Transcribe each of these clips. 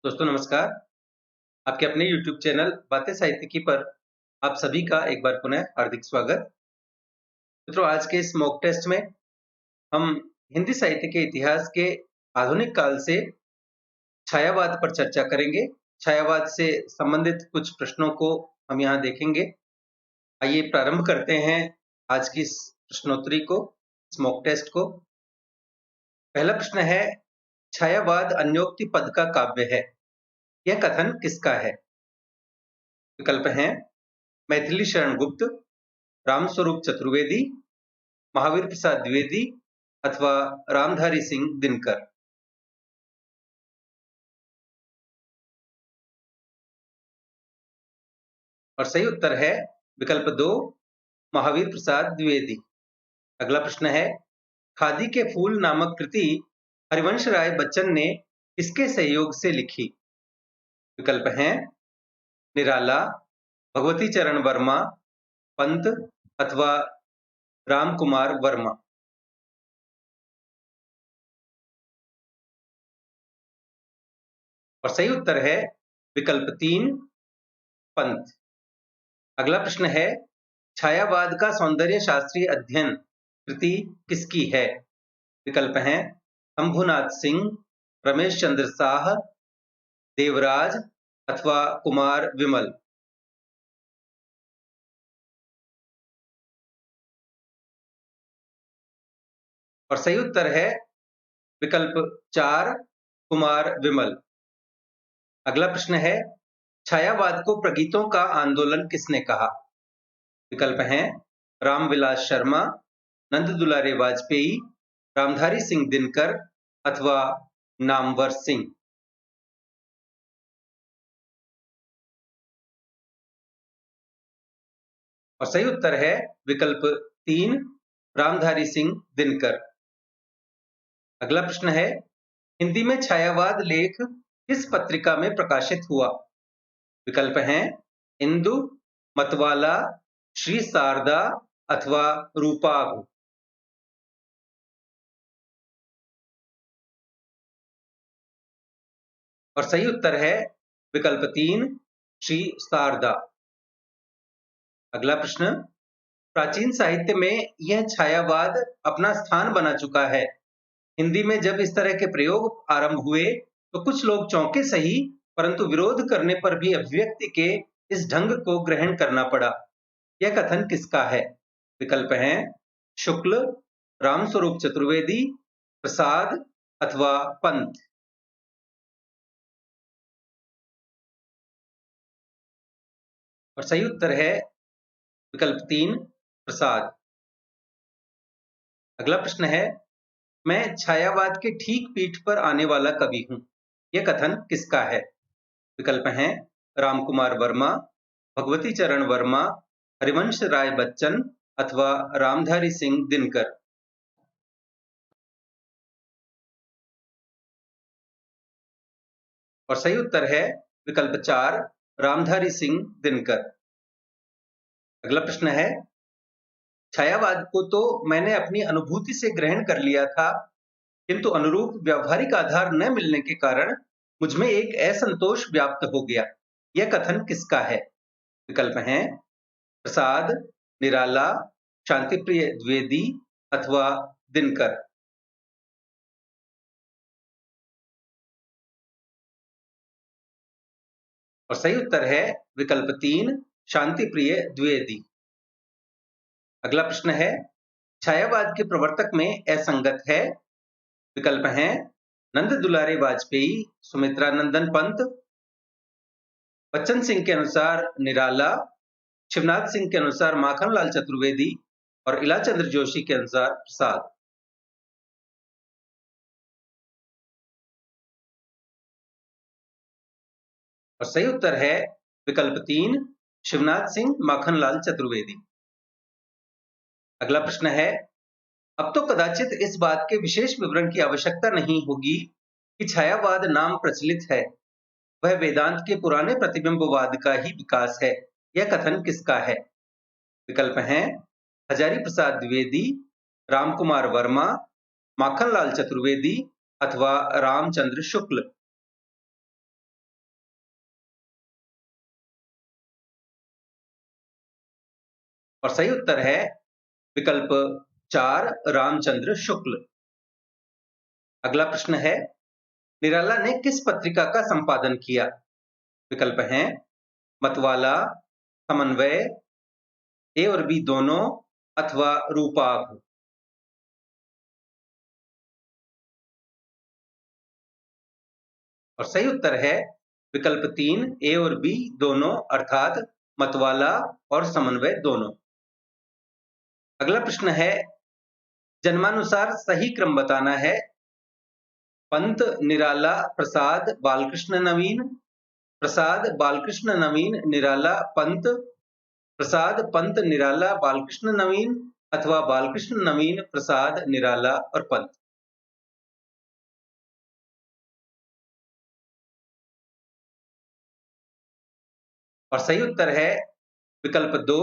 दोस्तों नमस्कार। आपके अपने YouTube चैनल बातें साहित्यिकी पर आप सभी का एक बार पुनः हार्दिक स्वागत। मित्रों, आज के इस मॉक टेस्ट में हम हिंदी साहित्य के इतिहास के आधुनिक काल से छायावाद पर चर्चा करेंगे। छायावाद से संबंधित कुछ प्रश्नों को हम यहाँ देखेंगे। आइए प्रारंभ करते हैं आज की इस प्रश्नोत्तरी को, इस मॉक टेस्ट को। पहला प्रश्न है, छायावाद अन्योक्ति पद का काव्य है, यह कथन किसका है? विकल्प हैं मैथिली शरण गुप्त, रामस्वरूप चतुर्वेदी, महावीर प्रसाद द्विवेदी अथवा रामधारी सिंह दिनकर। और सही उत्तर है विकल्प 2, महावीर प्रसाद द्विवेदी। अगला प्रश्न है, खादी के फूल नामक कृति हरिवंश राय बच्चन ने किसके सहयोग से लिखी? विकल्प हैं निराला, भगवती चरण वर्मा, पंत अथवा राम कुमार वर्मा। और सही उत्तर है विकल्प 3, पंत। अगला प्रश्न है, छायावाद का सौंदर्य शास्त्रीय अध्ययन कृति किसकी है? विकल्प हैं शंभुनाथ सिंह, रमेश चंद्र शाह, देवराज अथवा कुमार विमल। और सही उत्तर है विकल्प 4, कुमार विमल। अगला प्रश्न है, छायावाद को प्रगीतों का आंदोलन किसने कहा? विकल्प हैं रामविलास शर्मा, नंद दुलारे वाजपेयी, रामधारी सिंह दिनकर अथवा नामवर सिंह। और सही उत्तर है विकल्प 3, रामधारी सिंह दिनकर। अगला प्रश्न है, हिंदी में छायावाद लेख किस पत्रिका में प्रकाशित हुआ? विकल्प हैं इंदु, मतवाला, श्री शारदा अथवा रूपाभ। और सही उत्तर है विकल्प 3, श्री शारदा। अगला प्रश्न, प्राचीन साहित्य में यह छायावाद अपना स्थान बना चुका है। हिंदी में जब इस तरह के प्रयोग आरंभ हुए तो कुछ लोग चौंके सही, परंतु विरोध करने पर भी अभिव्यक्ति के इस ढंग को ग्रहण करना पड़ा। यह कथन किसका है? विकल्प हैं शुक्ल, रामस्वरूप चतुर्वेदी, प्रसाद अथवा पंत। और सही उत्तर है विकल्प 3, प्रसाद। अगला प्रश्न है, मैं छायावाद के ठीक पीठ पर आने वाला कवि हूं, यह कथन किसका है? विकल्प हैं रामकुमार वर्मा, भगवती चरण वर्मा, हरिवंश राय बच्चन अथवा रामधारी सिंह दिनकर। और सही उत्तर है विकल्प 4, रामधारी सिंह दिनकर। अगला प्रश्न है, छायावाद को तो मैंने अपनी अनुभूति से ग्रहण कर लिया था, किंतु अनुरूप व्यावहारिक आधार न मिलने के कारण मुझमें एक असंतोष व्याप्त हो गया। यह कथन किसका है? विकल्प हैं प्रसाद, निराला, शांतिप्रिय द्विवेदी अथवा दिनकर। और सही उत्तर है विकल्प 3, शांतिप्रिय द्विवेदी। अगला प्रश्न है, छायावाद के प्रवर्तक में असंगत है। विकल्प हैं नंद दुलारे वाजपेयी, सुमित्रा नंदन पंत, बच्चन सिंह के अनुसार निराला, शिवनाथ सिंह के अनुसार माखनलाल चतुर्वेदी और इलाचंद्र जोशी के अनुसार प्रसाद। और सही उत्तर है विकल्प 3, शिवनाथ सिंह माखनलाल चतुर्वेदी। अगला प्रश्न है, अब तो कदाचित इस बात के विशेष विवरण की आवश्यकता नहीं होगी कि छायावाद नाम प्रचलित है, वह वेदांत के पुराने प्रतिबिंबवाद का ही विकास है। यह कथन किसका है? विकल्प हैं हजारी प्रसाद द्विवेदी, रामकुमार वर्मा, माखनलाल चतुर्वेदी अथवा रामचंद्र शुक्ल। और सही उत्तर है विकल्प 4 रामचंद्र शुक्ल। अगला प्रश्न है, निराला ने किस पत्रिका का संपादन किया? विकल्प हैं मतवाला, समन्वय, ए और बी दोनों अथवा रूपाभ। और सही उत्तर है विकल्प 3 ए और बी दोनों अर्थात मतवाला और समन्वय दोनों। अगला प्रश्न है, जन्मानुसार सही क्रम बताना है। पंत, निराला, प्रसाद, बालकृष्ण नवीन, प्रसाद, बालकृष्ण नवीन, निराला, पंत, प्रसाद, पंत, निराला, बालकृष्ण नवीन अथवा बालकृष्ण नवीन, प्रसाद, निराला और पंत। और सही उत्तर है विकल्प 2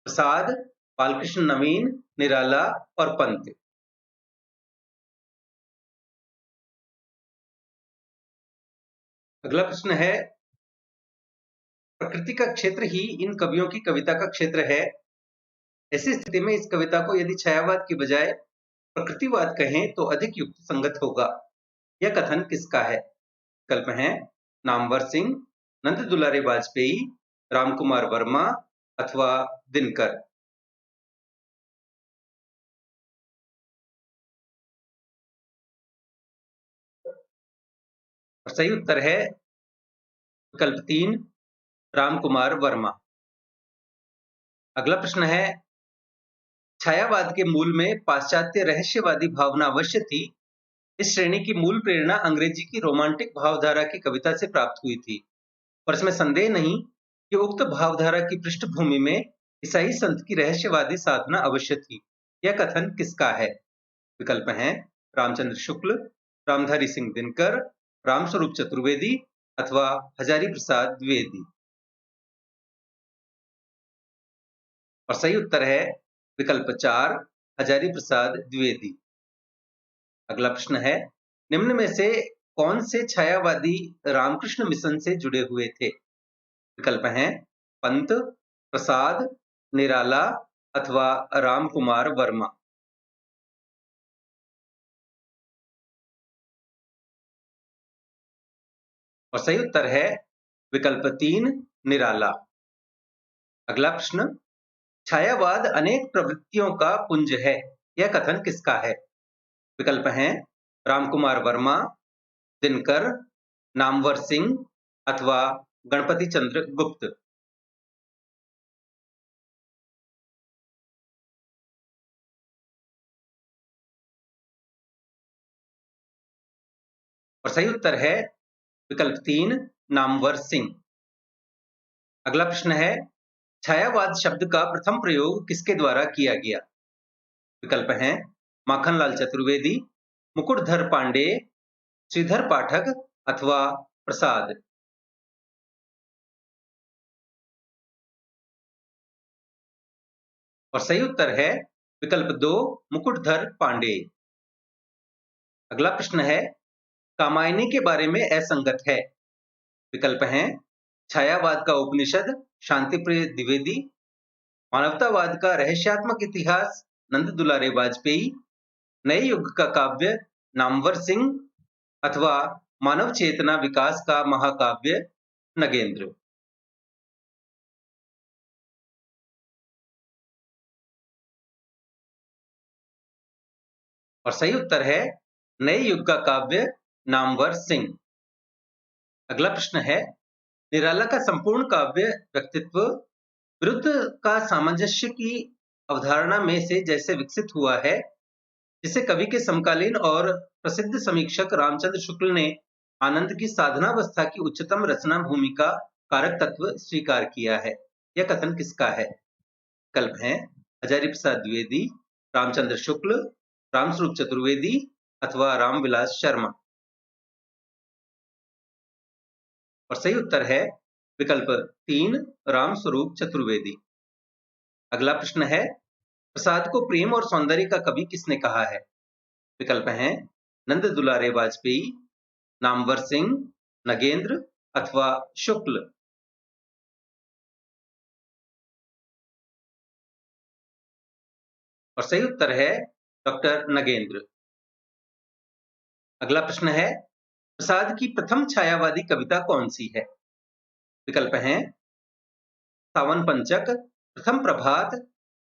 प्रसाद, बालकृष्ण नवीन, निराला और पंत। अगला प्रश्न है, प्रकृति का क्षेत्र ही इन कवियों की कविता का क्षेत्र है। ऐसी स्थिति में इस कविता को यदि छायावाद की बजाय प्रकृतिवाद कहें तो अधिक युक्त संगत होगा। यह कथन किसका है? विकल्प हैं नामवर सिंह, नंद दुलारे वाजपेयी, रामकुमार वर्मा अथवा दिनकर। और सही उत्तर है विकल्प 3 रामकुमार वर्मा। अगला प्रश्न है, छायावाद के मूल में पाश्चात्य रहस्यवादी भावना अवश्य थी। इस श्रेणी की मूल प्रेरणा अंग्रेजी की रोमांटिक भावधारा की कविता से प्राप्त हुई थी, पर इसमें संदेह नहीं कि उक्त भावधारा की पृष्ठभूमि में ईसाई संत की रहस्यवादी साधना अवश्य थी। यह कथन किसका है? विकल्प हैं रामचंद्र शुक्ल, रामधारी सिंह दिनकर, रामस्वरूप चतुर्वेदी अथवा हजारी प्रसाद द्विवेदी। और सही उत्तर है विकल्प 4 हजारी प्रसाद द्विवेदी। अगला प्रश्न है, निम्न में से कौन से छायावादी रामकृष्ण मिशन से जुड़े हुए थे? विकल्प हैं पंत, प्रसाद, निराला अथवा रामकुमार वर्मा। और सही उत्तर है विकल्प 3 निराला। अगला प्रश्न, छायावाद अनेक प्रवृत्तियों का पुंज है। यह कथन किसका है? विकल्प हैं रामकुमार वर्मा, दिनकर, नामवर सिंह अथवा गणपति चंद्र गुप्त। और सही उत्तर है विकल्प 3 नामवर सिंह। अगला प्रश्न है, छायावाद शब्द का प्रथम प्रयोग किसके द्वारा किया गया? विकल्प हैं माखनलाल चतुर्वेदी, मुकुटधर पांडे, श्रीधर पाठक अथवा प्रसाद। और सही उत्तर है विकल्प 2 मुकुटधर पांडे। अगला प्रश्न है, कामायनी के बारे में असंगत है। विकल्प हैं छायावाद का उपनिषद शांतिप्रिय द्विवेदी, मानवतावाद का रहस्यात्मक इतिहास नंद दुलारे वाजपेयी, नए युग का काव्य नामवर सिंह अथवा मानव चेतना विकास का महाकाव्य नगेंद्र। और सही उत्तर है नए युग का काव्य नामवर सिंह। अगला प्रश्न है, निराला का संपूर्ण काव्य व्यक्तित्व विरुद्ध का सामंजस्य की अवधारणा में से जैसे विकसित हुआ है, जिसे कवि के समकालीन और प्रसिद्ध समीक्षक रामचंद्र शुक्ल ने आनंद की साधनावस्था की उच्चतम रचना भूमि का कारक तत्व स्वीकार किया है। यह कथन किसका है? विकल्प हैं हजारी प्रसाद द्विवेदी, रामचंद्र शुक्ल, रामस्वरूप चतुर्वेदी अथवा रामविलास शर्मा। और सही उत्तर है विकल्प 3 रामस्वरूप चतुर्वेदी। अगला प्रश्न है, प्रसाद को प्रेम और सौंदर्य का कवि किसने कहा है? विकल्प हैं नंद दुलारे वाजपेयी, नामवर सिंह, नगेंद्र अथवा शुक्ल। और सही उत्तर है डॉक्टर नगेंद्र। अगला प्रश्न है, प्रसाद की प्रथम छायावादी कविता कौन सी है? विकल्प हैं सावन पंचक, प्रथम प्रभात,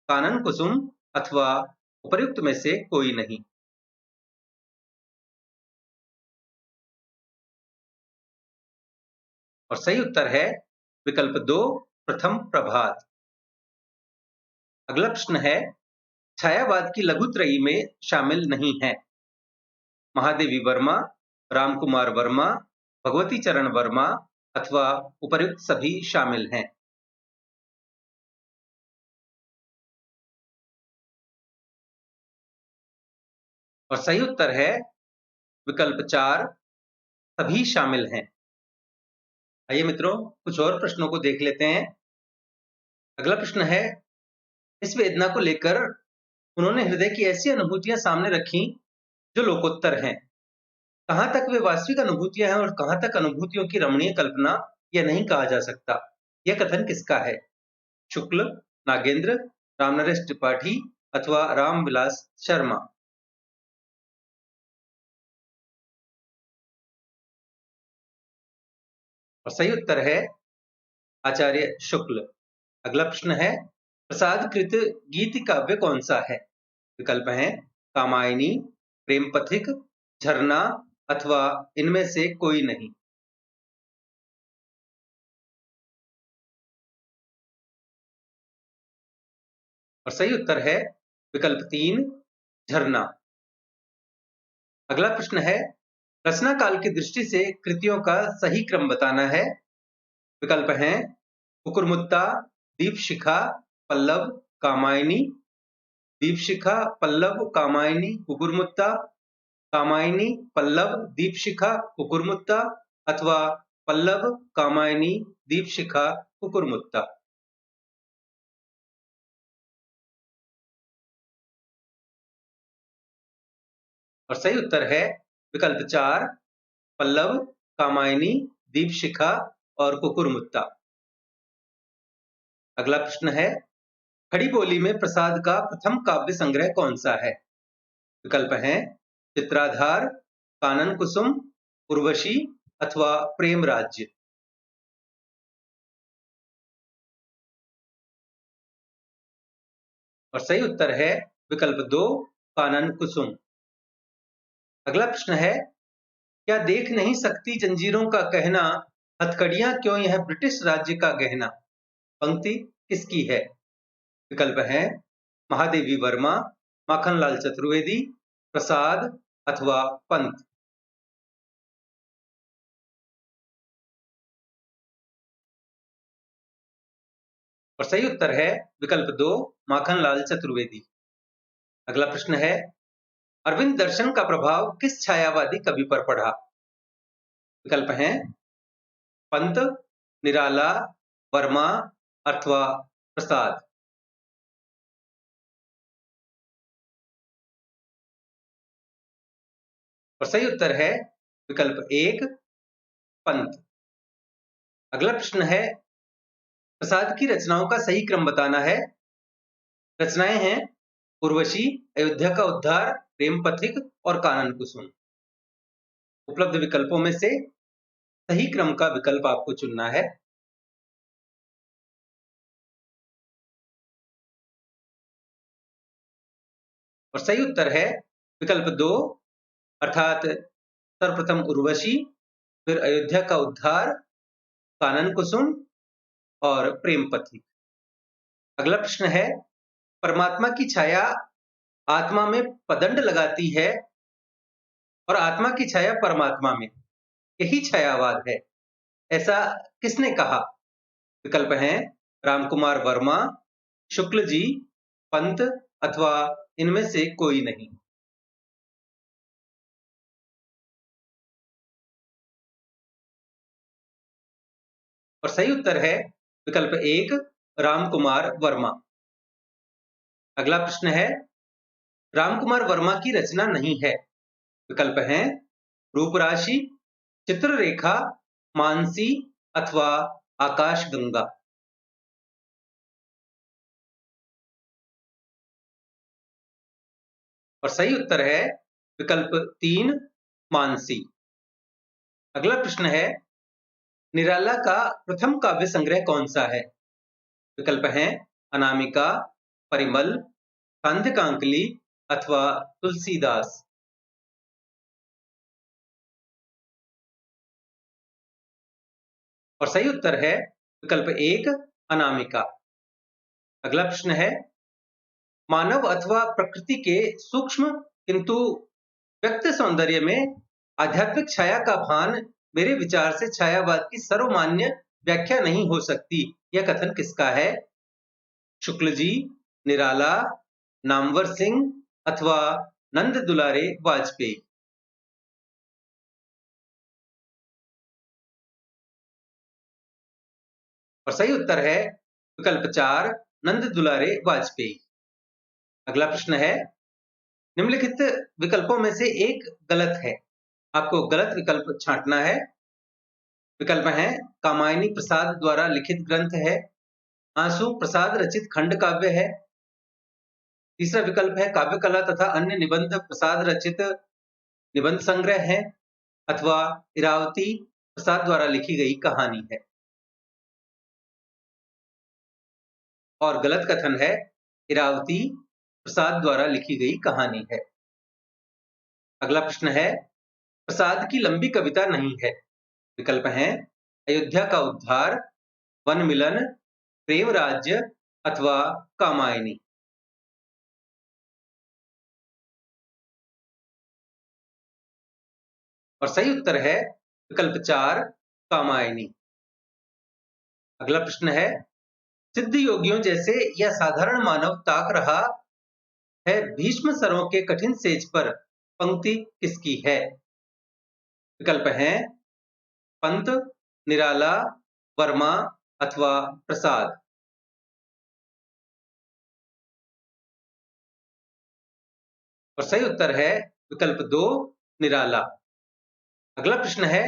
कानन कुसुम अथवा उपर्युक्त में से कोई नहीं। और सही उत्तर है विकल्प 2, प्रथम प्रभात। अगला प्रश्न है, छायावाद की लघुत्रयी में शामिल नहीं है। महादेवी वर्मा, रामकुमार वर्मा, भगवती चरण वर्मा अथवा उपर्युक्त सभी शामिल हैं। और सही उत्तर है विकल्प 4, सभी शामिल हैं। आइए मित्रों, कुछ और प्रश्नों को देख लेते हैं। अगला प्रश्न है, इस वेदना को लेकर उन्होंने हृदय की ऐसी अनुभूतियां सामने रखी जो लोकोत्तर हैं। कहां तक वे वास्तविक अनुभूतियां हैं और कहां तक अनुभूतियों की रमणीय कल्पना, यह नहीं कहा जा सकता। यह कथन किसका है? शुक्ल, नागेंद्र, रामनरेश त्रिपाठी अथवा रामविलास शर्मा। और सही उत्तर है आचार्य शुक्ल। अगला प्रश्न है, प्रसाद कृत गीति काव्य कौन सा है? विकल्प हैं कामायनी, प्रेम पथिक, झरना अथवा इनमें से कोई नहीं। और सही उत्तर है विकल्प 3, झरना। अगला प्रश्न है, रचना काल की दृष्टि से कृतियों का सही क्रम बताना है। विकल्प हैं कुकुरमुत्ता, दीपशिखा, पल्लव, कामायनी। दीपशिखा, पल्लव, कामायनी, कुकुरमुत्ता, कामायनी, पल्लव, दीपशिखा, कुकुरमुत्ता अथवा पल्लव, कामायनी, दीपशिखा, कुकुरमुत्ता। और सही उत्तर है विकल्प 4, पल्लव, कामायनी, दीपशिखा और कुकुरमुत्ता। अगला प्रश्न है, खड़ी बोली में प्रसाद का प्रथम काव्य संग्रह कौन सा है? विकल्प हैं चित्राधार, कानन कुसुम, उर्वशी अथवा प्रेम राज्य। और सही उत्तर है विकल्प 2, कानन कुसुम। अगला प्रश्न है, क्या देख नहीं सकती जंजीरों का कहना, हथकड़ियां क्यों यह ब्रिटिश राज्य का गहना। पंक्ति किसकी है? विकल्प हैं महादेवी वर्मा, माखनलाल चतुर्वेदी, प्रसाद अथवा पंत। और सही उत्तर है विकल्प 2, माखनलाल चतुर्वेदी। अगला प्रश्न है, अरविंद दर्शन का प्रभाव किस छायावादी कवि पर पड़ा? विकल्प हैं पंत, निराला, वर्मा अथवा प्रसाद। और सही उत्तर है विकल्प 1, पंत। अगला प्रश्न है, प्रसाद की रचनाओं का सही क्रम बताना है। रचनाएं हैं उर्वशी, अयोध्या का उद्धार, प्रेम पथिक और कानन कुसुम। उपलब्ध विकल्पों में से सही क्रम का विकल्प आपको चुनना है। और सही उत्तर है विकल्प 2, अर्थात सर्वप्रथम उर्वशी, फिर अयोध्या का उद्धार, कानन कुसुम और प्रेम पथिक। अगला प्रश्न है, परमात्मा की छाया आत्मा में पदंड लगाती है और आत्मा की छाया परमात्मा में, यही छायावाद है, ऐसा किसने कहा? विकल्प हैं रामकुमार वर्मा, शुक्ल जी, पंत अथवा इनमें से कोई नहीं। और सही उत्तर है विकल्प 1, रामकुमार वर्मा। अगला प्रश्न है, रामकुमार वर्मा की रचना नहीं है। विकल्प हैं रूपराशि, चित्ररेखा, मानसी अथवा आकाशगंगा। और सही उत्तर है विकल्प 3 मानसी। अगला प्रश्न है, निराला का प्रथम काव्य संग्रह कौन सा है? विकल्प हैं अनामिका, परिमल, सांध्यकांकली अथवा तुलसीदास। और सही उत्तर है विकल्प 1 अनामिका। अगला प्रश्न है, मानव अथवा प्रकृति के सूक्ष्म किंतु व्यक्त सौंदर्य में आध्यात्मिक छाया का भान मेरे विचार से छायावाद की सर्वमान्य व्याख्या नहीं हो सकती। यह कथन किसका है? शुक्ल जी, निराला, नामवर सिंह अथवा नंद दुलारे वाजपेयी। और सही उत्तर है विकल्प 4 नंद दुलारे वाजपेयी। अगला प्रश्न है, निम्नलिखित विकल्पों में से एक गलत है, आपको गलत विकल्प छांटना है। विकल्प हैं कामायनी प्रसाद द्वारा लिखित ग्रंथ है, आंसू प्रसाद रचित खंड काव्य है, तीसरा विकल्प है काव्य कला तथा अन्य निबंध प्रसाद रचित निबंध संग्रह है, अथवा इरावती प्रसाद द्वारा लिखी गई कहानी है। और गलत कथन है इरावती प्रसाद द्वारा लिखी गई कहानी है। अगला प्रश्न है, प्रसाद की लंबी कविता नहीं है। विकल्प हैं अयोध्या का उद्धार, वन मिलन, प्रेम राज्य अथवा कामायनी। और सही उत्तर है विकल्प 4 कामायनी। अगला प्रश्न है, सिद्ध योगियों जैसे यह साधारण मानव ताक रहा है भीष्म सरों के कठिन सेज पर, पंक्ति किसकी है? विकल्प हैं पंत, निराला, वर्मा अथवा प्रसाद। और सही उत्तर है विकल्प 2 निराला। अगला प्रश्न है,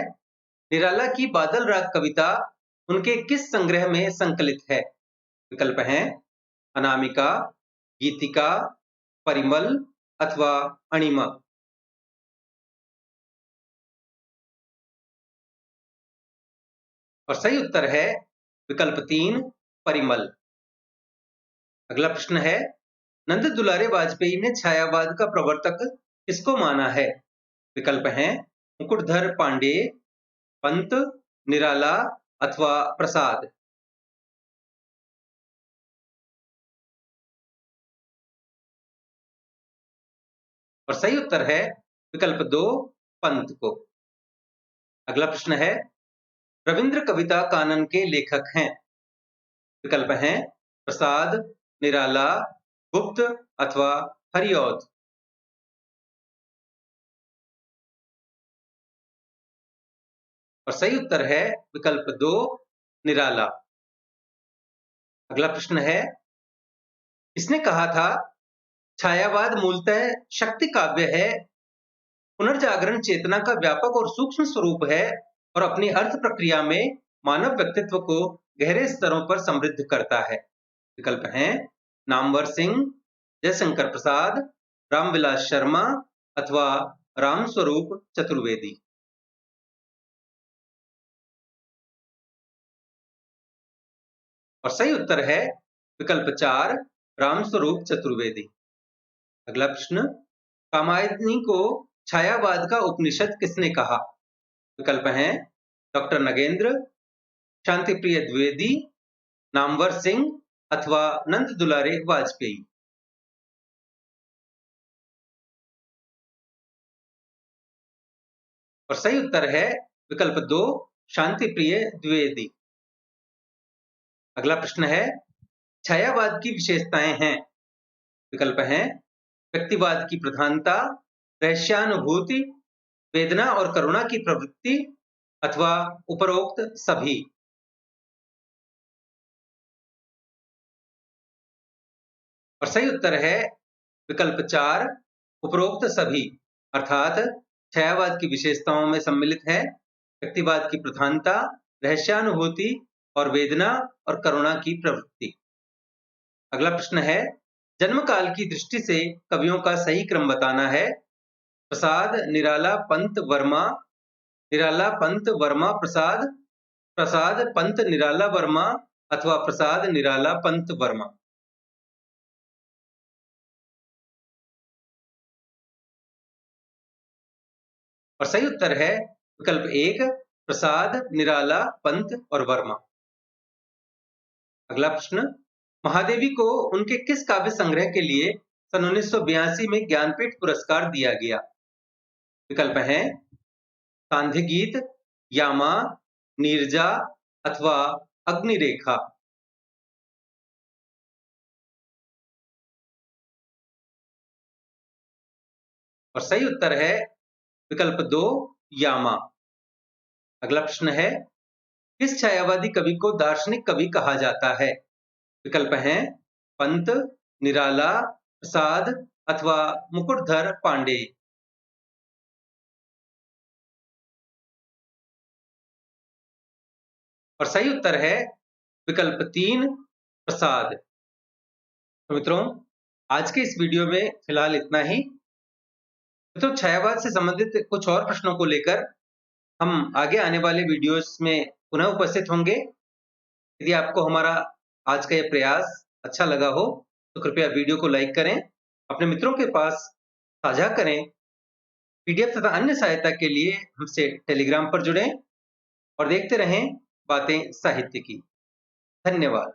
निराला की बादल राग कविता उनके किस संग्रह में संकलित है? विकल्प हैं अनामिका, गीतिका, परिमल अथवा अणिमा। और सही उत्तर है विकल्प 3 परिमल। अगला प्रश्न है, नंद दुलारे वाजपेयी ने छायावाद का प्रवर्तक किसको माना है? विकल्प हैं मुकुटधर पांडेय, पंत, निराला अथवा प्रसाद। और सही उत्तर है विकल्प 2 पंत को। अगला प्रश्न है, रविंद्र कविता कानन के लेखक हैं। विकल्प हैं प्रसाद, निराला, गुप्त अथवा हरिऔध। और सही उत्तर है विकल्प 2 निराला। अगला प्रश्न है, इसने कहा था छायावाद मूलतः शक्ति काव्य है, पुनर्जागरण चेतना का व्यापक और सूक्ष्म स्वरूप है और अपनी अर्थ प्रक्रिया में मानव व्यक्तित्व को गहरे स्तरों पर समृद्ध करता है। विकल्प हैं नामवर सिंह, जयशंकर प्रसाद, रामविलास शर्मा अथवा रामस्वरूप चतुर्वेदी। और सही उत्तर है विकल्प 4 रामस्वरूप चतुर्वेदी। अगला प्रश्न, कामायनी को छायावाद का उपनिषद किसने कहा? विकल्प हैं डॉक्टर नगेंद्र, शांति प्रिय द्विवेदी, नामवर सिंह अथवा नंद दुलारे वाजपेयी। और सही उत्तर है विकल्प 2 शांति प्रिय द्विवेदी। अगला प्रश्न है, छायावाद की विशेषताएं हैं। विकल्प हैं व्यक्तिवाद की प्रधानता, रहस्यानुभूति, वेदना और करुणा की प्रवृत्ति अथवा उपरोक्त सभी। और सही उत्तर है विकल्प 4 उपरोक्त सभी, अर्थात छायावाद की विशेषताओं में सम्मिलित है व्यक्तिवाद की प्रधानता, रहस्यानुभूति और वेदना और करुणा की प्रवृत्ति। अगला प्रश्न है, जन्म काल की दृष्टि से कवियों का सही क्रम बताना है। प्रसाद निराला पंत वर्मा, निराला पंत वर्मा प्रसाद, प्रसाद पंत निराला वर्मा अथवा प्रसाद निराला पंत वर्मा। और सही उत्तर है विकल्प 1 प्रसाद निराला पंत और वर्मा। अगला प्रश्न, महादेवी को उनके किस काव्य संग्रह के लिए सन 1982 में ज्ञानपीठ पुरस्कार दिया गया? विकल्प हैं सांध्य गीत, यामा, नीरजा अथवा अग्निरेखा। और सही उत्तर है विकल्प 2 यामा। अगला प्रश्न है, किस छायावादी कवि को दार्शनिक कवि कहा जाता है? विकल्प हैं पंत, निराला, प्रसाद अथवा मुकुटधर पांडे। और सही उत्तर है विकल्प 3 प्रसाद। तो मित्रों, आज के इस वीडियो में फिलहाल इतना ही। मित्रों, छायावाद से संबंधित कुछ और प्रश्नों को लेकर हम आगे आने वाले वीडियोस में पुनः उपस्थित होंगे। यदि आपको हमारा आज का यह प्रयास अच्छा लगा हो तो कृपया वीडियो को लाइक करें, अपने मित्रों के पास साझा करें। पीडीएफ तथा अन्य सहायता के लिए हमसे टेलीग्राम पर जुड़ें और देखते रहें बातें साहित्य की। धन्यवाद।